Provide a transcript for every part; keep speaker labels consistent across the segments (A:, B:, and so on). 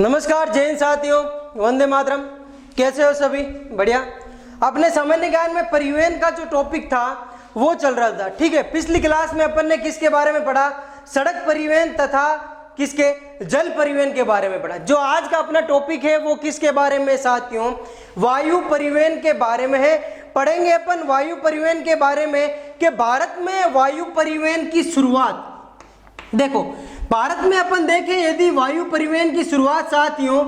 A: नमस्कार जैन साथियों, वंदे मातरम। कैसे हो सभी? बढ़िया। अपने सामान्य ज्ञान में परिवहन का जो टॉपिक था वो चल रहा था, ठीक है। पिछली क्लास में अपन ने किसके बारे में पढ़ा? सड़क परिवहन तथा किसके? जल परिवहन के बारे में पढ़ा। जो आज का अपना टॉपिक है वो किसके बारे में साथियों? वायु परिवहन के बारे में है। पढ़ेंगे अपन वायु परिवहन के बारे में कि भारत में वायु परिवहन की शुरुआत, देखो भारत में अपन देखें यदि वायु परिवहन की शुरुआत साथियों,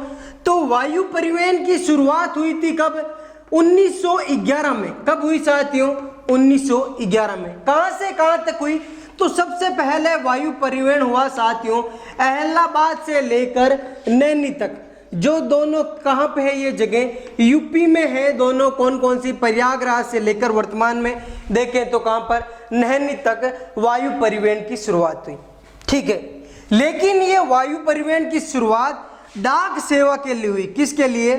A: तो वायु परिवहन की शुरुआत हुई थी कब? 1911 में। कब हुई साथियों? 1911 में। कहां से कहां तक हुई? तो सबसे पहले वायु परिवहन हुआ साथियों इलाहाबाद से लेकर नैनी तक। जो दोनों कहां पे है ये जगह? यूपी में है दोनों। कौन कौन सी? प्रयागराज से लेकर वर्तमान में देखें तो कहां पर? नैनी तक वायु परिवहन की शुरुआत हुई, ठीक है। लेकिन ये वायु परिवहन की शुरुआत डाक सेवा के लिए हुई। किसके लिए?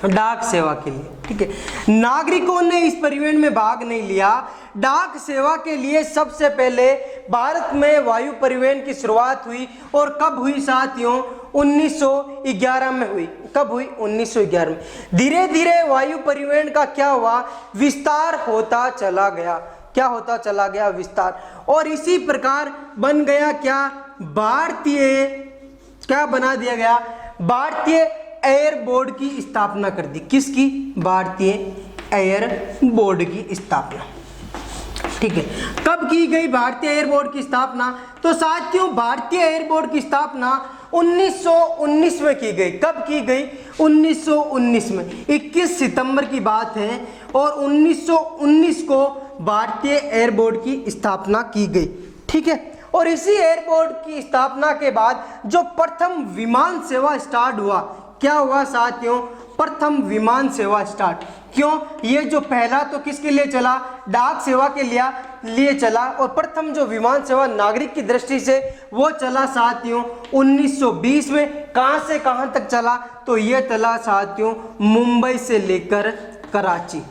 A: डाक सेवा के लिए, ठीक है। नागरिकों ने इस परिवहन में भाग नहीं लिया। डाक सेवा के लिए सबसे पहले भारत में वायु परिवहन की शुरुआत हुई। और कब हुई साथियों? 1911 में हुई। कब हुई? 1911 में। धीरे धीरे वायु परिवहन का क्या हुआ? विस्तार होता चला गया। क्या होता चला गया? विस्तार। और इसी प्रकार बन गया क्या? भारतीय, क्या बना दिया गया? भारतीय एयर बोर्ड की स्थापना कर दी। किसकी? भारतीय एयर बोर्ड की स्थापना, ठीक है। कब की गई भारतीय एयर बोर्ड की स्थापना? तो साथियों भारतीय एयर बोर्ड की स्थापना 1919 में की गई। कब की गई? 1919 में। 21 सितंबर की बात है और 1919 को भारतीय एयर बोर्ड की स्थापना की गई, ठीक है। और इसी एयरपोर्ट की स्थापना के बाद जो प्रथम विमान सेवा स्टार्ट हुआ, क्या हुआ साथियों? प्रथम विमान सेवा स्टार्ट। क्यों? ये जो पहला तो किसके लिए चला? डाक सेवा के लिए चला। और प्रथम जो विमान सेवा नागरिक की दृष्टि से वो चला साथियों 1920 में। कहां से कहां तक चला? तो ये चला साथियों मुंबई से लेकर कराची।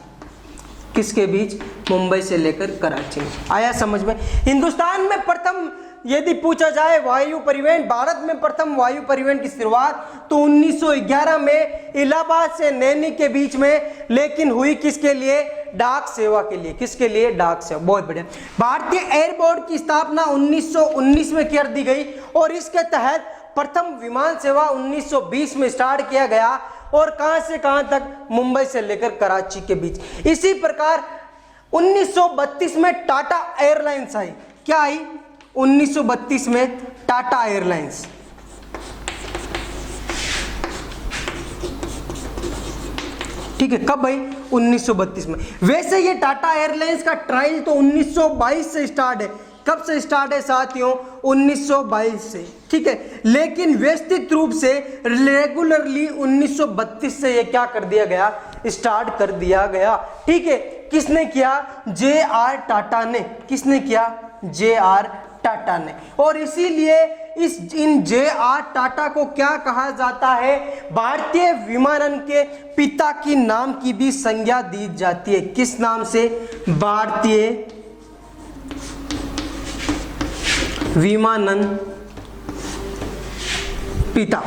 A: किसके बीच? मुंबई से लेकर कराची। आया समझ में? हिंदुस्तान में प्रथम यदि पूछा जाए वायु परिवहन, भारत में प्रथम वायु परिवहन की शुरुआत तो 1911 में इलाहाबाद से नैनी के बीच में। लेकिन हुई किसके लिए? डाक सेवा के लिए। किसके लिए? डाक सेवा। बहुत बढ़िया। भारतीय एयर बोर्ड की स्थापना 1919 में कर दी गई और इसके तहत प्रथम विमान सेवा 1920 में स्टार्ट किया गया। और कहां से कहां तक? मुंबई से लेकर कराची के बीच। इसी प्रकार 1932 में टाटा एयरलाइंस आई। क्या आई? 1932 में टाटा एयरलाइंस, ठीक है। कब आई? 1932 में। वैसे ये टाटा एयरलाइंस का ट्रायल तो 1922 से स्टार्ट है। कब से स्टार्ट है साथियों? 1922 से, ठीक है। लेकिन व्यवस्थित रूप से रेगुलरली 1932 से ये क्या कर दिया गया? स्टार्ट कर दिया गया, ठीक है। किसने किया? जे.आर. टाटा ने। किसने किया? जे.आर. टाटा ने। और इसीलिए इन जे.आर. टाटा को क्या कहा जाता है? भारतीय विमानन के पिता की नाम की भी संज्ञा दी जाती है। किस नाम से? भारतीय विमानन पिता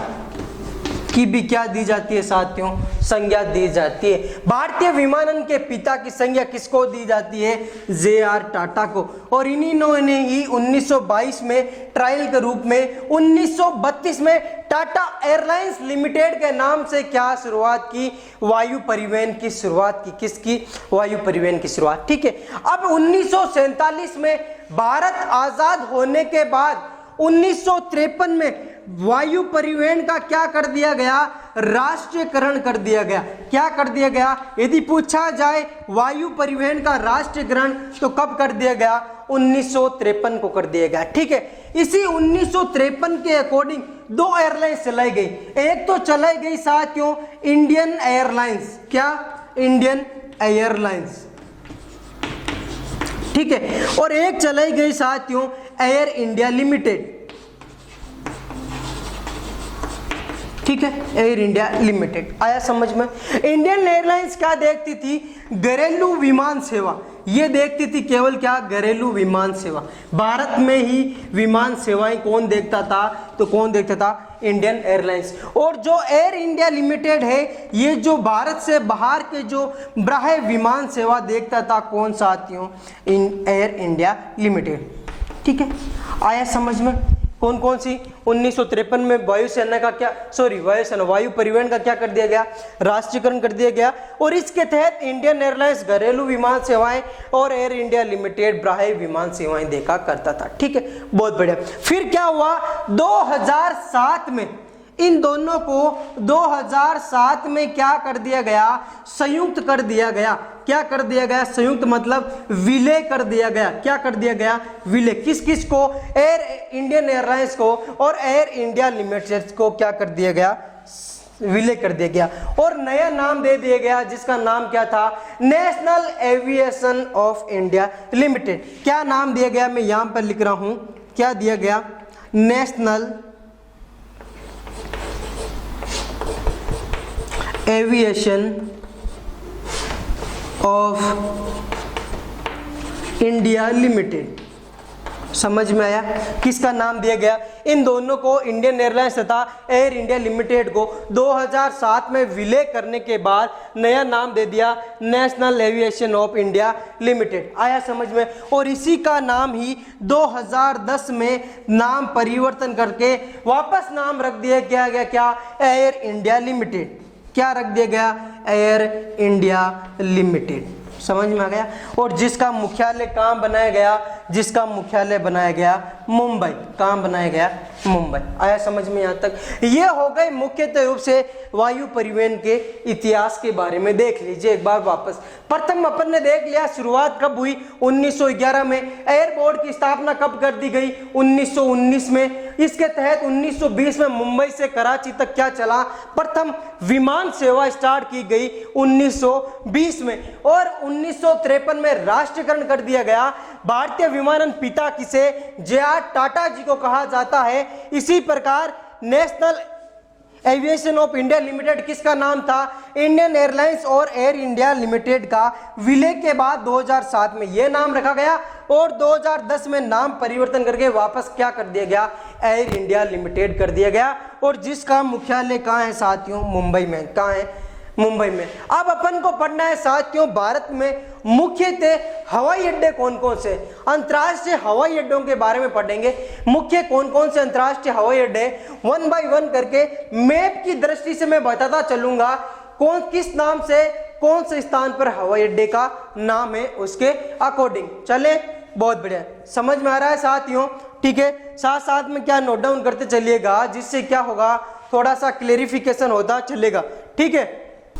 A: की भी क्या दी जाती है साथियों? संज्ञा दी जाती है। भारतीय विमानन के पिता की संज्ञा किसको दी जाती है? जे.आर. टाटा को। और इन्हीं ने ही 1922 में ट्रायल के रूप में 1932 में टाटा एयरलाइंस लिमिटेड के नाम से क्या शुरुआत की? वायु परिवहन की शुरुआत की। किसकी? वायु परिवहन की शुरुआत, ठीक है। अब 1947 में भारत आजाद होने के बाद 1953 में वायु परिवहन का क्या कर दिया गया? राष्ट्रीयकरण कर दिया गया। क्या कर दिया गया? यदि पूछा जाए वायु परिवहन का राष्ट्रीयकरण तो कब कर दिया गया? 1953 को कर दिया गया, ठीक है। इसी 1953 के अकॉर्डिंग दो एयरलाइंस चलाई गई। एक तो चलाई गई साथियों इंडियन एयरलाइंस। क्या? इंडियन एयरलाइंस, ठीक है। और एक चलाई गई साथियों एयर इंडिया लिमिटेड, ठीक है। Air India limited. आया समझ में? इंडियन एयरलाइंस क्या देखती थी? घरेलू विमान सेवा। ये देखती थी केवल क्या, घरेलू विमान सेवा। भारत में ही विमान सेवाएं कौन देखता था, तो कौन देखता था, इंडियन एयरलाइंस। और जो एयर इंडिया लिमिटेड है, ये जो भारत से बाहर के जो बाह्य विमान सेवा देखता था, कौन साथियों, एयर इंडिया लिमिटेड। ठीक है, आया समझ में। कौन कौन सी, 1953 में वायुसेना का क्या, वायुसेना वायु परिवहन का क्या कर दिया गया, राष्ट्रीयकरण कर दिया गया। और इसके तहत इंडियन एयरलाइंस घरेलू विमान सेवाएं और एयर इंडिया लिमिटेड बाह्य विमान सेवाएं देखा करता था। ठीक है, बहुत बढ़िया। फिर क्या हुआ, 2007 में इन दोनों को 2007 में क्या कर दिया गया, संयुक्त कर दिया गया। क्या कर दिया गया, संयुक्त मतलब विलय कर दिया गया। क्या कर दिया गया, विलय। किस किस को, एयर इंडियन एयरलाइंस को और एयर इंडिया लिमिटेड को क्या कर दिया गया, विलय कर दिया गया। और नया नाम दे दिया गया, जिसका नाम क्या था, national aviation of India limited. क्या नाम दिया गया, मैं यहां पर लिख रहा हूं, क्या दिया गया, national aviation of India limited. समझ में आया, किसका नाम दिया गया, इन दोनों को, इंडियन एयरलाइंस तथा एयर इंडिया लिमिटेड को 2007 में विलय करने के बाद नया नाम दे दिया, national aviation of India limited. आया समझ में। और इसी का नाम ही 2010 में नाम परिवर्तन करके वापस नाम रख दिया गया, क्या, एयर इंडिया लिमिटेड। क्या रख दिया गया, एयर इंडिया लिमिटेड। समझ में आ गया। और जिसका मुख्यालय कहाँ बनाया गया, जिसका मुख्यालय बनाया गया मुंबई। कहाँ बनाया गया, मुंबई। आया समझ में यहाँ तक। ये हो गए मुख्यतः रूप से वायु परिवहन के इतिहास के बारे में। देख लीजिए एक बार वापस। प्रथम अपन ने देख लिया शुरुआत कब हुई, 1911 में। एयर बोर्ड की स्थापना कब कर दी गई, 1919 में। इसके तहत 1920 में मुंबई से कराची तक क्या चला, प्रथम विमान सेवा स्टार्ट की गई 1920 में। और 1953 में राष्ट्रीयकरण कर दिया गया। भारतीय विमानन पिता किसे, जे.आर. टाटा जी को कहा जाता है। इसी प्रकार national aviation of India limited किसका नाम था, इंडियन एयरलाइंस और एयर इंडिया लिमिटेड का विलय के बाद 2007 में यह नाम रखा गया। और 2010 में नाम परिवर्तन करके वापस क्या कर दिया गया, एयर इंडिया लिमिटेड कर दिया गया। और जिसका मुख्यालय कहाँ है साथियों, मुंबई में। कहाँ है, मुंबई में। अब अपन को पढ़ना है साथियों, भारत में मुख्यतः हवाई अड्डे कौन कौन से, अंतर्राष्ट्रीय हवाई अड्डों के बारे में पढ़ेंगे। मुख्य कौन कौन से अंतर्राष्ट्रीय हवाई अड्डे, 1 बाय 1 करके मैप की दृष्टि से मैं बताता चलूंगा, कौन किस नाम से कौन से स्थान पर हवाई अड्डे का नाम है, उसके अकॉर्डिंग चले। बहुत बढ़िया, समझ में आ रहा है साथियों। ठीक है, साथ साथ में क्या नोट डाउन करते चलिएगा, जिससे क्या होगा, थोड़ा सा क्लेरिफिकेशन होता चलेगा। ठीक है,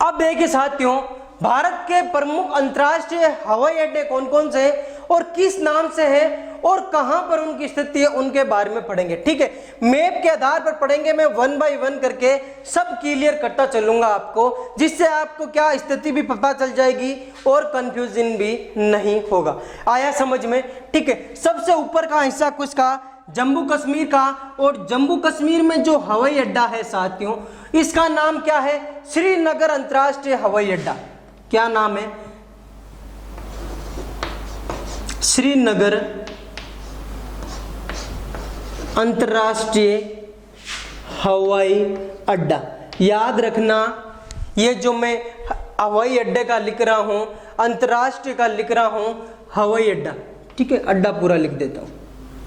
A: अब देखिए साथियों, भारत के प्रमुख अंतर्राष्ट्रीय हवाई अड्डे कौन कौन से हैं और किस नाम से हैं और कहां पर उनकी स्थिति है, उनके बारे में पढ़ेंगे। ठीक है, मैप के आधार पर पढ़ेंगे। मैं 1 बाय 1 करके सब क्लियर करता चलूंगा आपको, जिससे आपको क्या स्थिति भी पता चल जाएगी और कंफ्यूजन भी नहीं होगा। आया समझ में। ठीक है, सबसे ऊपर का हिस्सा किसका, जम्मू कश्मीर का। और जम्मू कश्मीर में जो हवाई अड्डा है साथियों, इसका नाम क्या है, श्रीनगर अंतर्राष्ट्रीय हवाई अड्डा। क्या नाम है, श्रीनगर अंतर्राष्ट्रीय हवाई अड्डा। याद रखना, ये जो मैं हवाई अड्डे का लिख रहा हूं, अंतर्राष्ट्रीय का लिख रहा हूं, हवाई अड्डा। ठीक है, अड्डा पूरा लिख देता हूं।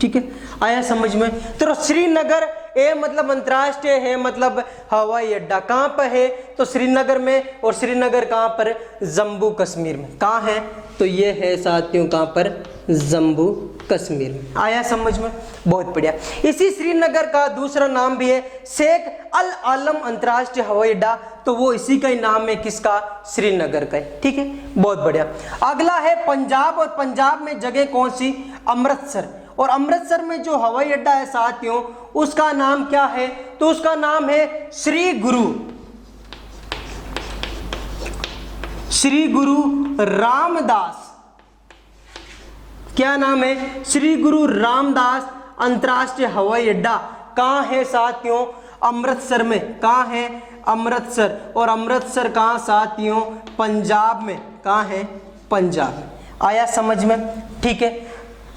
A: ठीक है, आया समझ में। तो श्रीनगर, ए मतलब अंतर्राष्ट्रीय, है मतलब हवाई अड्डा। कहां पर है, तो श्रीनगर में। और श्रीनगर कहां पर, जम्मू कश्मीर में। कहां है, तो ये है साथियों कहां पर, जम्मू कश्मीर में। आया समझ में, बहुत बढ़िया। इसी श्रीनगर का दूसरा नाम भी है शेख अल आलम अंतर्राष्ट्रीय हवाई अड्डा, तो वो इसी का ही नाम है, किसका, श्रीनगर का। ठीक है, बहुत बढ़िया। अगला है पंजाब, और पंजाब में जगह कौन सी, अमृतसर। और अमृतसर में जो हवाई अड्डा है साथियों, उसका नाम क्या है, तो उसका नाम है श्री गुरु रामदास। क्या नाम है, श्री गुरु रामदास अंतर्राष्ट्रीय हवाई अड्डा। कहां है साथियों, अमृतसर में। कहां है, अमृतसर। और अमृतसर कहां साथियों, पंजाब में। कहां है, पंजाब में। आया समझ में, ठीक है।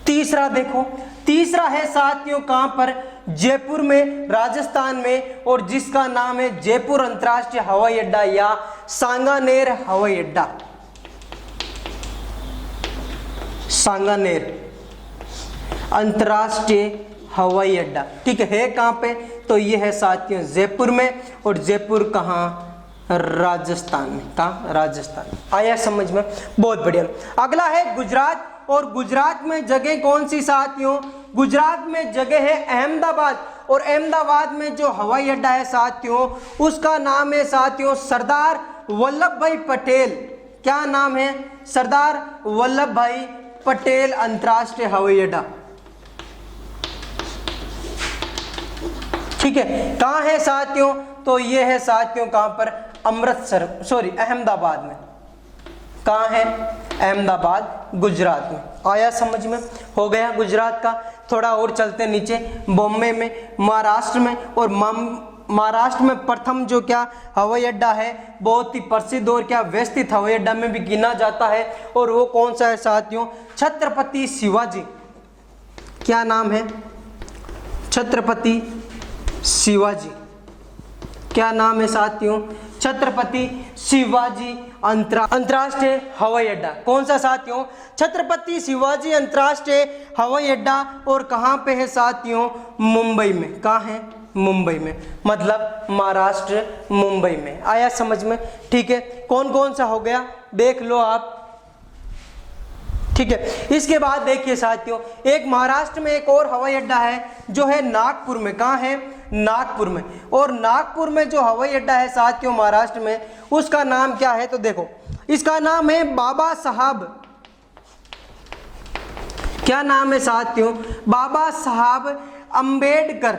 A: तीसरा देखो, तीसरा है साथियों कहां पर, जयपुर में, राजस्थान में, और जिसका नाम है जयपुर अंतरराष्ट्रीय हवाई अड्डा या सांगानेर हवाई अड्डा। सांगानेर अंतरराष्ट्रीय हवाई अड्डा, ठीक है कहां पे, तो ये है साथियों जयपुर में, और जयपुर कहां, राजस्थान में, कहां, राजस्थान। आया समझ में, बहुत बढ़िया। अगला है गुजरात, और गुजरात में जगह कौन सी साथियों, गुजरात में जगह है अहमदाबाद, और अहमदाबाद में जो हवाई अड्डा है साथियों उसका नाम है साथियों सरदार वल्लभ भाई पटेल। क्या नाम है, सरदार वल्लभ भाई पटेल अंतरराष्ट्रीय हवाई अड्डा, ठीक है। कहां है साथियों, तो ये है साथियों कहां पर, अमृतसर, सॉरी अहमदाबाद में। कहां है, अहमदाबाद गुजरात में। आया समझ में, हो गया गुजरात का। थोड़ा और चलते नीचे, बॉम्बे में, महाराष्ट्र में, और महाराष्ट्र में प्रथम जो क्या हवाई अड्डा है, बहुत ही प्रसिद्ध और क्या व्यवस्थित हवाई अड्डा में भी गिना जाता है, और वो कौन सा है साथियों, छत्रपति शिवाजी। क्या नाम है, छत्रपति शिवाजी। क्या नाम है साथियों, छत्रपति शिवाजी अंतरराष्ट्रीय हवाई अड्डा। कौन सा साथियों, छत्रपति शिवाजी अंतरराष्ट्रीय हवाई अड्डा, और कहां पे है साथियों, मुंबई में। कहां है, मुंबई में, मतलब महाराष्ट्र मुंबई में। आया समझ में, ठीक है। कौन कौन सा हो गया देख लो आप, ठीक है। इसके बाद देखिए साथियों, एक महाराष्ट्र में एक और हवाई अड्डा है जो है नागपुर में। कहां है, नागपुर में। और नागपुर में जो हवाई अड्डा है साथियों महाराष्ट्र में, उसका नाम क्या है, तो देखो इसका नाम है बाबा साहब। क्या नाम है साथियों, बाबा साहब अंबेडकर।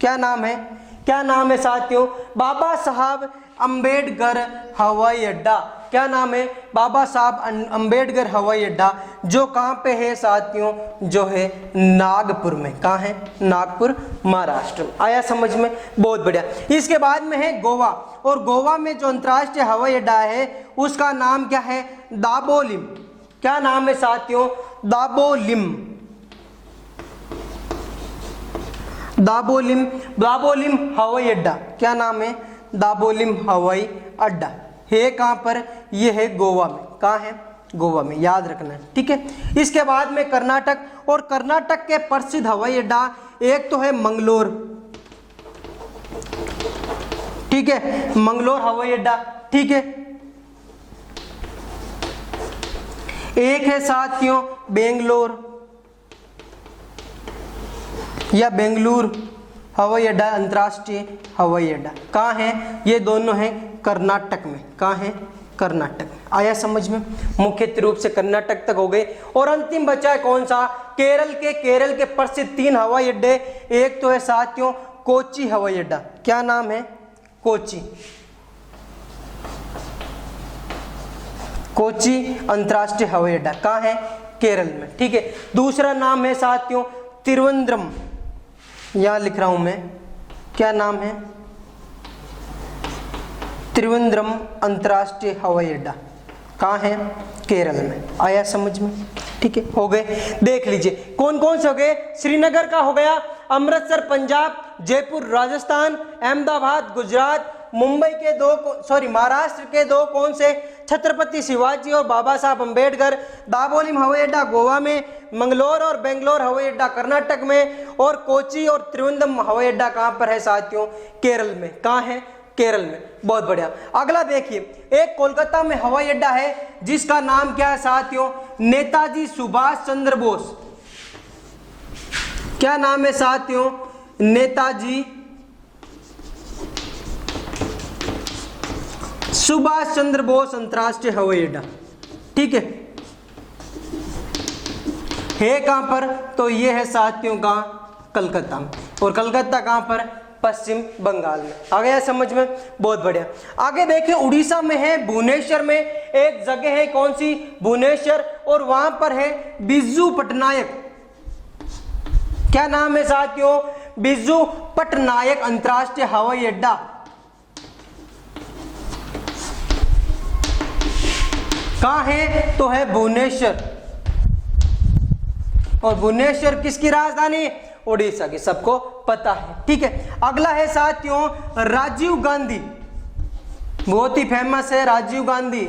A: क्या नाम है, क्या नाम है साथियों, बाबा साहब अंबेडकर हवाई अड्डा। क्या नाम है, बाबा साहब अंबेडकर हवाई अड्डा, जो कहां पे है साथियों, जो है नागपुर में। कहां है, नागपुर महाराष्ट्र में। आया समझ में, बहुत बढ़िया। इसके बाद में है गोवा, और गोवा में जो अंतरराष्ट्रीय हवाई अड्डा है उसका नाम क्या है, दाबोलिम। क्या नाम है साथियों, दाबोलिम। दाबोलिम, दाबोलिम हवाई अड्डा। क्या नाम है, दाबोलिम हवाई अड्डा है कहां पर, ये है गोवा में। कहां है, गोवा में, याद रखना है, ठीक है। इसके बाद में कर्नाटक, और कर्नाटक के प्रसिद्ध हवाई अड्डा एक तो है मंगलोर, ठीक है, मंगलोर हवाई अड्डा, ठीक है। एक है साथियों बेंगलोर या बेंगलुरु हवाई अड्डा, अंतरराष्ट्रीय हवाई अड्डा। कहाँ है, ये दोनों हैं कर्नाटक में। कहाँ है, कर्नाटक में। आया समझ में, मुख्य रूप से कर्नाटक तक हो गए। और अंतिम बचा है कौन सा, केरल के प्रसिद्ध 3 हवाई अड्डे। एक तो है साथियों कोची हवाई अड्डा। क्या नाम है, कोची, कोची अंतरराष्ट्रीय हवाई अड्डा। कहाँ है, केरल में, ठीक है। दूसरा नाम है साथियों तिरुवनंतपुरम, यहां लिख रहा हूं मैं, क्या नाम है, तिरुवनंतपुरम अंतरराष्ट्रीय हवाई अड्डा। कहाँ है, केरल में। आया समझ में, ठीक है, हो गए। देख लीजिए कौन कौन से हो गए, श्रीनगर का हो गया, अमृतसर पंजाब, जयपुर राजस्थान, अहमदाबाद गुजरात, मुंबई के 2 महाराष्ट्र के 2 कौन से, छत्रपति शिवाजी और बाबा साहब अंबेडकर, दाबोलिम हवाई अड्डा गोवा में, मंगलोर और बेंगलोर हवाई अड्डा कर्नाटक में, और कोची और त्रिवेंद्रम हवाई अड्डा कहाँ पर है साथियों, केरल में। कहाँ है, केरल में। बहुत बढ़िया। अगला देखिए, एक कोलकाता में हवाई अड्डा है जिसका नाम क्या है साथियों, नेताजी सुभाष चंद्र बोस। क्या नाम है साथियों, नेताजी सुभाष चंद्र बोस अंतरराष्ट्रीय हवाई अड्डा, ठीक है कहां पर, तो ये है साथियों का कलकत्ता में। और कलकत्ता कहां पर, पश्चिम बंगाल में। आ गया समझ में, बहुत बढ़िया। आगे देखिए उड़ीसा में है भुवनेश्वर में एक जगह है, कौन सी, भुवनेश्वर, और वहां पर है बिरजू पटनायक। क्या नाम है साथियों, बिरजू पटनायक अंतरराष्ट्रीय हवाई अड्डा। कहाँ है? तो है भुवनेश्वर। और भुवनेश्वर किसकी राजधानी? उड़ीसा की, सबको पता है। ठीक है, अगला है साथियों राजीव गांधी, बहुत ही फेमस है राजीव गांधी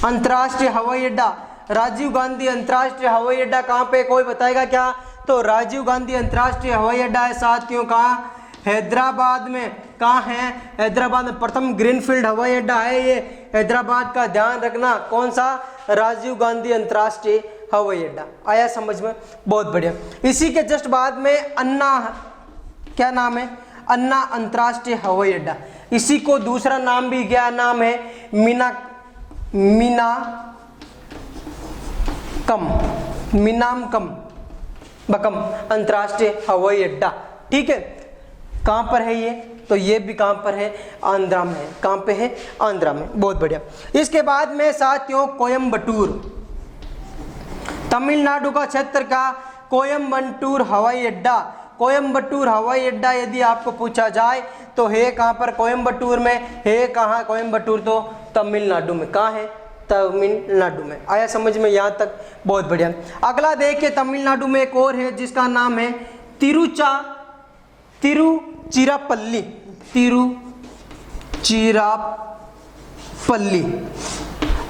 A: अंतर्राष्ट्रीय हवाई अड्डा। राजीव गांधी अंतर्राष्ट्रीय हवाई अड्डा कहाँ पे, कोई बताएगा क्या? तो राजीव गांधी अंतर्राष्ट्रीय हवाई अड्डा है साथियों कहाँ? हैदराबाद में। कहाँ है? हैदराबाद में। प्रथम ग्रीनफील्ड हवाई अड्डा है ये हैदराबाद का, ध्यान रखना। कौन सा? राजीव गांधी अंतर्राष्ट्रीय हवाई अड्डा। आया समझ में? बहुत बढ़िया। इसी के जस्ट बाद में अन्ना, क्या नाम है? अन्ना अंतर्राष्ट्रीय हवाई अड्डा। इसी को दूसरा नाम भी क्या नाम है? मीनामकम बकम अंतर्राष्ट्रीय हवाई अड्डा। ठीक है, कहाँ पर है ये? तो ये भी कहाँ पर है? आंध्रा में है। कहाँ पे है? आंध्रा में। बहुत बढ़िया। इसके बाद में साथियों कोयम्बटूर, तमिलनाडु का क्षेत्र का कोयम्बटूर हवाई अड्डा। कोयम्बटूर हवाई अड्डा यदि आपको पूछा जाए तो है कहाँ पर? कोयम्बटूर में है। कहाँ? कोयम्बटूर तो तमिलनाडु में। कहाँ है? तमिलनाडु में। आया समझ में यहाँ तक? बहुत बढ़िया। अगला देखिए, तमिलनाडु में एक और है जिसका नाम है तिरुचिरापल्ली। तिरुचिरापल्ली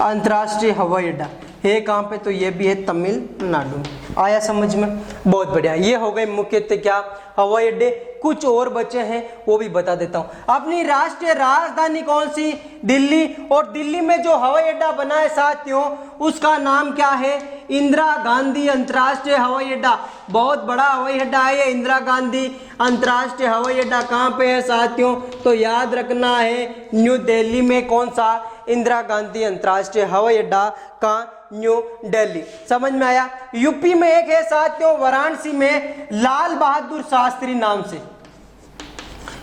A: अंतर्राष्ट्रीय हवाई अड्डा है। कहाँ पे? तो ये भी है तमिलनाडु में। आया समझ में? बहुत बढ़िया। ये हो गए मुख्यतः क्या हवाई अड्डे। कुछ और बचे हैं वो भी बता देता हूँ। अपनी राष्ट्रीय राजधानी कौन सी? दिल्ली। और दिल्ली में जो हवाई अड्डा बना है साथियों उसका नाम क्या है? इंदिरा गांधी अंतर्राष्ट्रीय हवाई अड्डा। बहुत बड़ा हवाई अड्डा है ये इंदिरा गांधी अंतर्राष्ट्रीय हवाई अड्डा। कहाँ पे है साथियों? तो याद रखना है न्यू दिल्ली में। कौन सा? इंदिरा गांधी अंतर्राष्ट्रीय हवाई अड्डा का न्यू दिल्ली। समझ में आया? यूपी में एक है साथियों वाराणसी में लाल बहादुर शास्त्री नाम से।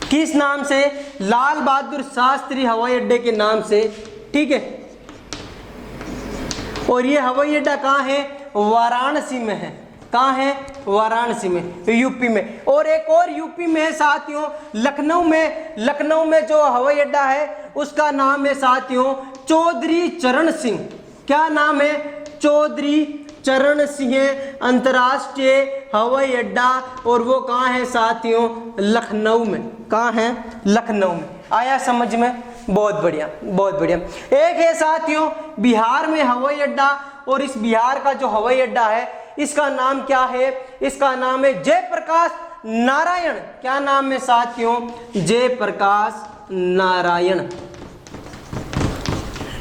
A: किस नाम से? लाल बहादुर शास्त्री हवाई अड्डे के नाम से। ठीक है, और ये हवाई अड्डा कहाँ है? वाराणसी में है। कहाँ है? वाराणसी में, यूपी में। और एक और यूपी में है साथियों लखनऊ में। लखनऊ में जो हवाई अड्डा है उसका नाम है साथियों चौधरी चरण सिंह। क्या नाम है? चौधरी चरण सिंह अंतर्राष्ट्रीय हवाई अड्डा। और वो कहाँ है साथियों? लखनऊ में। कहाँ है? लखनऊ में। आया समझ में? बहुत बढ़िया, बहुत बढ़िया। एक है साथियों बिहार में हवाई अड्डा, और इस बिहार का जो हवाई अड्डा है इसका नाम क्या है? इसका नाम है जयप्रकाश नारायण। क्या नाम है साथियों? जयप्रकाश नारायण।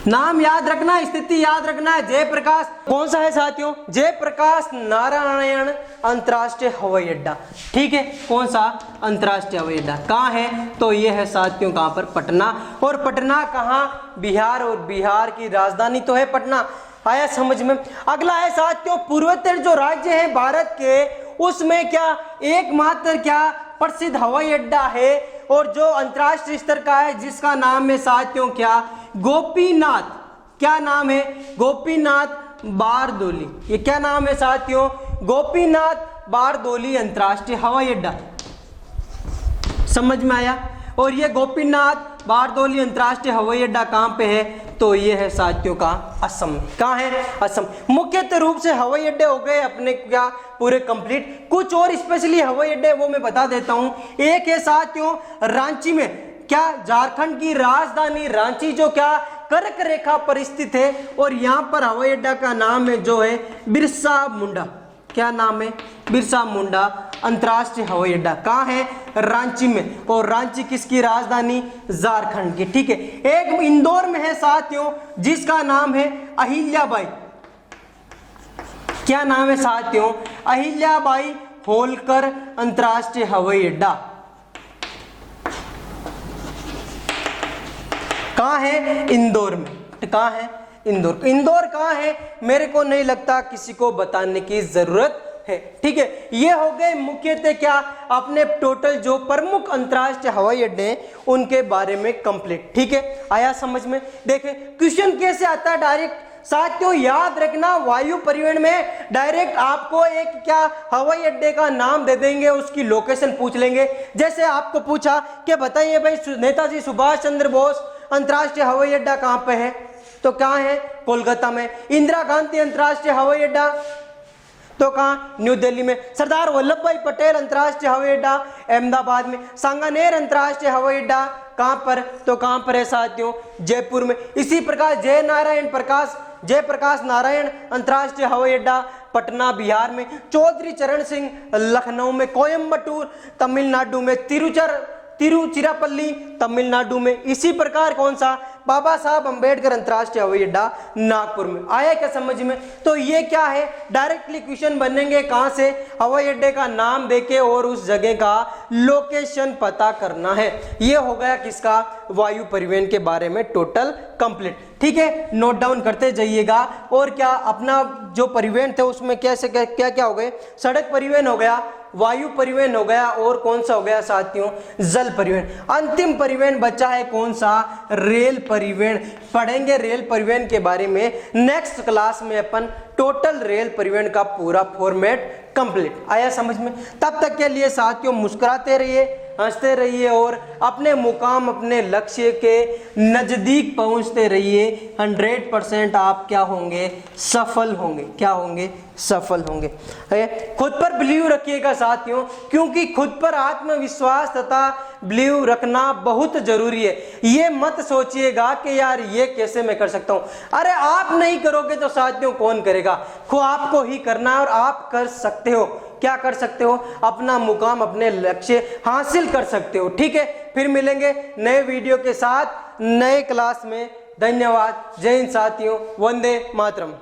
A: नाम याद रखना, स्थिति याद रखना है। जयप्रकाश कौन सा है साथियों? जयप्रकाश नारायण अंतर्राष्ट्रीय हवाई अड्डा। ठीक है, कौन सा? अंतर्राष्ट्रीय हवाई अड्डा। कहाँ है? तो ये है साथियों कहाँ पर? पटना। और पटना कहाँ? बिहार। और बिहार की राजधानी तो है पटना। आया समझ में? अगला है साथियों पूर्वोत्तर जो राज्य हैं भारत के, उसमें क्या एकमात्र क्या प्रसिद्ध हवाई अड्डा है और जो अंतर्राष्ट्रीय स्तर का है जिसका नाम है साथियों क्या? गोपीनाथ। क्या नाम है? गोपीनाथ बारदोली। ये क्या नाम है साथियों? गोपीनाथ बारदोली अंतर्राष्ट्रीय हवाई अड्डा। समझ में आया? और ये गोपीनाथ बारदोली अंतर्राष्ट्रीय हवाई अड्डा कहाँ पे है? तो ये है साथियों का असम में। कहाँ है? असम। मुख्यतः रूप से हवाई अड्डे हो गए अपने क्या पूरे कंप्लीट। कुछ और स्पेशली हवाई अड्डे वो मैं बता देता हूँ। एक है साथियों रांची में। क्या? झारखंड की राजधानी रांची जो क्या कर्क रेखा पर स्थित है, और यहाँ पर हवाई अड्डा का नाम है जो है बिरसा मुंडा। क्या नाम है? बिरसा मुंडा अंतर्राष्ट्रीय हवाई अड्डा। कहाँ है? रांची में। और रांची किसकी राजधानी? झारखंड की। ठीक है, एक इंदौर में है साथियों जिसका नाम है अहिल्याबाई। क्या नाम है साथियों? अहिल्याबाई होलकर अंतर्राष्ट्रीय हवाई अड्डा। कहाँ है? इंदौर में। कहाँ है? इंदौर। इंदौर कहाँ है? मेरे को नहीं लगता किसी को बताने की जरूरत है। ठीक है, ये हो गए मुख्यतः क्या अपने टोटल जो प्रमुख अंतर्राष्ट्रीय हवाई अड्डे उनके बारे में कंप्लीट। ठीक है, आया समझ में? देखें क्वेश्चन कैसे आता है डायरेक्ट। साथियों याद रखना वायु परिवहन में डायरेक्ट आपको एक क्या हवाई अड्डे का नाम दे देंगे, उसकी लोकेशन पूछ लेंगे। जैसे आपको पूछा कि बताइए भाई नेताजी सुभाष चंद्र बोस अंतर्राष्ट्रीय हवाई अड्डा कहाँ पे है, तो कहाँ है? कोलकाता में। इंदिरा गांधी अंतर्राष्ट्रीय हवाई अड्डा तो कहाँ? न्यू दिल्ली में। सरदार वल्लभ भाई पटेल अंतर्राष्ट्रीय हवाई अड्डा अहमदाबाद में। सांगानेर अंतर्राष्ट्रीय हवाई अड्डा कहाँ पर? तो कहाँ पर है साथियों? जयपुर में। इसी प्रकार जयप्रकाश नारायण अंतर्राष्ट्रीय हवाई अड्डा पटना बिहार में। चौधरी चरण सिंह लखनऊ में। कोयम्बटूर तमिलनाडु में। तिरुचिरापल्ली तमिलनाडु में। इसी प्रकार कौन सा? बाबा साहब अंबेडकर अंतर्राष्ट्रीय हवाई अड्डा नागपुर में। आया क्या समझ में? तो ये क्या है? डायरेक्टली क्वेश्चन बनेंगे कहां से? हवाई अड्डे का नाम देके और उस जगह का लोकेशन पता करना है। ये हो गया किसका? वायु परिवहन के बारे में टोटल कंप्लीट। ठीक है, नोट डाउन करते जाइएगा। और क्या अपना जो परिवहन थे उसमें कैसे क्या क्या हो गए? सड़क परिवहन हो गया, वायु परिवहन हो गया, और कौन सा हो गया साथियों? जल परिवहन। अंतिम परिवहन बचा है कौन सा? रेल परिवहन। पढ़ेंगे रेल परिवहन के बारे में नेक्स्ट क्लास में अपन। टोटल रेल परिवहन का पूरा फॉर्मेट कंप्लीट। आया समझ में? तब तक के लिए साथियों मुस्कुराते रहिए, हंसते रहिए और अपने मुकाम, अपने लक्ष्य के नजदीक पहुंचते रहिए। 100% आप क्या होंगे? सफल होंगे। क्या होंगे? सफल होंगे। खुद पर बिलीव रखिएगा साथियों, क्योंकि खुद पर आत्मविश्वास तथा बिलीव रखना बहुत जरूरी है। ये मत सोचिएगा कि यार ये कैसे मैं कर सकता हूं। अरे आप नहीं करोगे तो साथियों कौन करेगा? आपको ही करना है और आप कर सकते हो। क्या कर सकते हो? अपना मुकाम, अपने लक्ष्य हासिल कर सकते हो। ठीक है, फिर मिलेंगे नए वीडियो के साथ नए क्लास में। धन्यवाद। जय हिंद साथियों। वंदे मातरम।